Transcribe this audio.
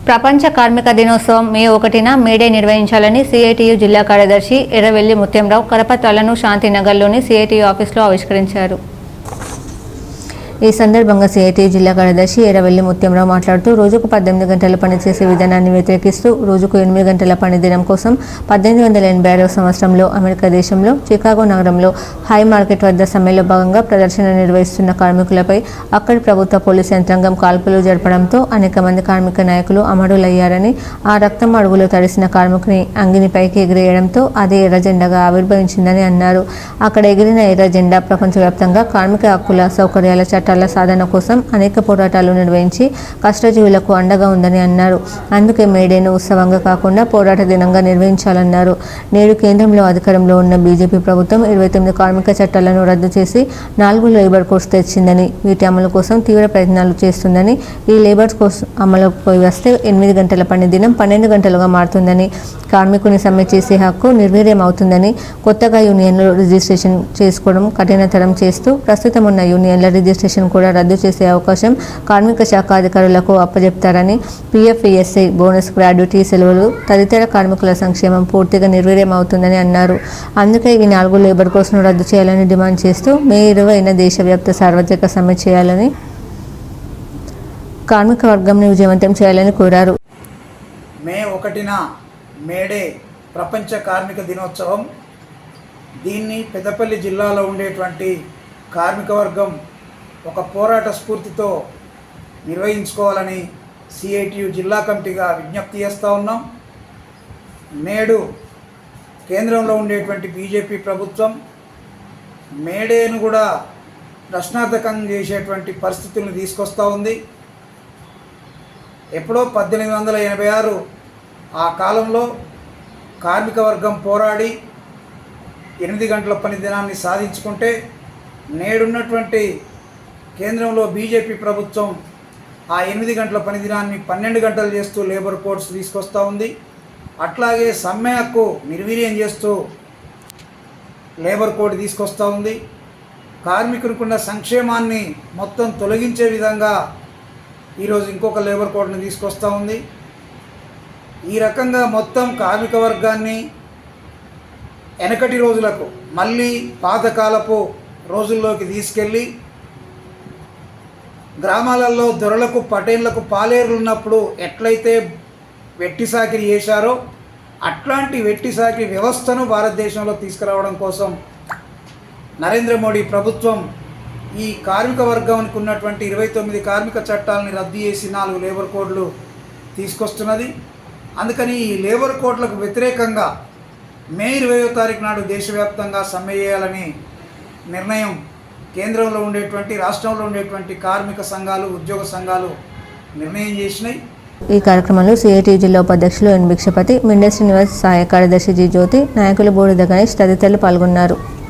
ప్రపంచ కార్మిక దినోత్సవం మే 1న మేడే నిర్వహించాలని సిఐటియు జిల్లా కార్యదర్శి ఎర్రవెల్లి ముత్యంరావు కరపత్రాలను శాంతినగర్లోని సిఐటియు ఆఫీసులో ఆవిష్కరించారు. ఈ సందర్భంగా సిఐటియు జిల్లా కార్యదర్శి ఎర్రవెల్లి ముత్యంరావు మాట్లాడుతూ రోజుకు 18 గంటలు పనిచేసే విధానాన్ని వ్యతిరేకిస్తూ రోజుకు 8 గంటల పని దినం కోసం 1886వ సంవత్సరంలో అమెరికా దేశంలో చికాగో నగరంలో హై మార్కెట్ వద్ద సమ్మెలో భాగంగా ప్రదర్శన నిర్వహిస్తున్న కార్మికులపై అక్కడి ప్రభుత్వ పోలీసు యంత్రాంగం కాల్పులు జరపడంతో అనేక మంది కార్మిక నాయకులు అమరులయ్యారని, ఆ రక్తం అడుగులో తడిసిన కార్మికుని అంగిని పైకి ఎగిరేయడంతో అదే ఎర్ర జెండాగా ఆవిర్భవించిందని అన్నారు. అక్కడ ఎగిరిన ఎర్ర జెండా ప్రపంచవ్యాప్తంగా కార్మిక హక్కుల సౌకర్యాల చట్టాల సాధన కోసం అనేక పోరాటాలు నిర్వహించి కష్టజీవులకు అండగా ఉందని అన్నారు. అందుకే మేడేను ఉత్సవంగా కాకుండా పోరాట దినంగా నిర్వహించాలన్నారు. నేడు కేంద్రంలో అధికారంలో ఉన్న బీజేపీ ప్రభుత్వం 29 కార్మిక చట్టాలను రద్దు చేసి 4 లేబర్ కోడ్స్ తెచ్చిందని, వీటి అమలు కోసం తీవ్ర ప్రయత్నాలు చేస్తుందని, ఈ లేబర్ కోడ్స్ అమలుకు వస్తే 8 గంటల పని దినం 12 గంటలుగా మారుతుందని, కార్మికుని సమ్మె చేసే హక్కు నిర్వీర్యం అవుతుందని, కొత్తగా యూనియన్లు రిజిస్ట్రేషన్ చేసుకోవడం కఠినతరం చేస్తూ ప్రస్తుతం ఉన్న యూనియన్ల రిజిస్ట్రేషన్ కూడా రద్దు చేసే అవకాశం కార్మిక శాఖ అధికారులకు అప్పజెప్తారని, పీఎఫ్, ఈఎస్ఐ, బోనస్, గ్రాడ్యుటీ సెలవులు తదితర కార్మికుల సంక్షేమం పూర్తిగా నిర్వీర్యం అవుతుందని అన్నారు. అందుకే ఈ 4 లేబర్ కోడ్స్ను రద్దు చేయాలని డిమాండ్ చేస్తూ మే 20న దేశవ్యాప్త సార్వత్రిక సమ్మె చేయాలని, కార్మిక వర్గంను విజయవంతం చేయాలని కోరారు. మే 1న మేడే ప్రపంచ కార్మిక దినోత్సవం. దీన్ని పెద్దపల్లి జిల్లాలో ఉండేటువంటి కార్మిక వర్గం ఒక పోరాట స్ఫూర్తితో నిర్వహించుకోవాలని సిఐటియు జిల్లా కమిటీగా విజ్ఞప్తి చేస్తూ ఉన్నాం. నేడు కేంద్రంలో ఉండేటువంటి బీజేపీ ప్రభుత్వం మేడేను కూడా ప్రశ్నార్థకం చేసేటువంటి పరిస్థితులను తీసుకొస్తూ ఉంది. ఎప్పుడో 1886 ఆ కాలంలో కార్మిక వర్గం పోరాడి 8 గంటల పని దినాన్ని సాధించుకుంటే, నేడున్నటువంటి కేంద్రంలో బీజేపీ ప్రభుత్వం ఆ 8 గంటల పని దినాన్ని 12 గంటలు చేస్తూ లేబర్ కోడ్స్ తీసుకొస్తూ ఉంది. అట్లాగే సమ్మె హక్కు నిర్వీర్యం చేస్తూ లేబర్ కోడ్ తీసుకొస్తూ ఉంది. కార్మికునికి ఉన్న సంక్షేమాన్ని మొత్తం తొలగించే విధంగా ఈరోజు ఇంకొక లేబర్ కోడ్ని తీసుకొస్తూ ఉంది. ఈ రకంగా మొత్తం కార్మిక వర్గాన్ని వెనకటి రోజులకు మళ్ళీ పాతకాలపు రోజుల్లోకి తీసుకెళ్ళి, గ్రామాలలో దొరలకు పటేళ్లకు పాలేరులు ఉన్నప్పుడు ఎట్లయితే వెట్టి సాకిరీ చేశారో అట్లాంటి వెట్టి సాకిరీ వ్యవస్థను భారతదేశంలో తీసుకురావడం కోసం నరేంద్ర మోడీ ప్రభుత్వం ఈ కార్మిక వర్గానికి ఉన్నటువంటి 29 కార్మిక చట్టాలని రద్దు చేసి 4 లేబర్ కోడ్లు తీసుకొస్తున్నది. అందుకని ఈ లేబర్ కోడ్లకు వ్యతిరేకంగా మే 20వ తారీఖు నాడు దేశవ్యాప్తంగా సమ్మె చేయాలని నిర్ణయం కేంద్రంలో ఉండేటువంటి, రాష్ట్రంలో ఉండేటువంటి కార్మిక సంఘాలు, ఉద్యోగ సంఘాలు నిర్ణయం చేసినాయి. ఈ కార్యక్రమంలో సిఐటియు జిల్లా ఉపాధ్యక్షులు ఎన్ భిక్షపతి, మిండె శ్రీనివాస్, సహాయ కార్యదర్శి జి జ్యోతి, నాయకులు బూడిద గణేష్ తదితరులు పాల్గొన్నారు.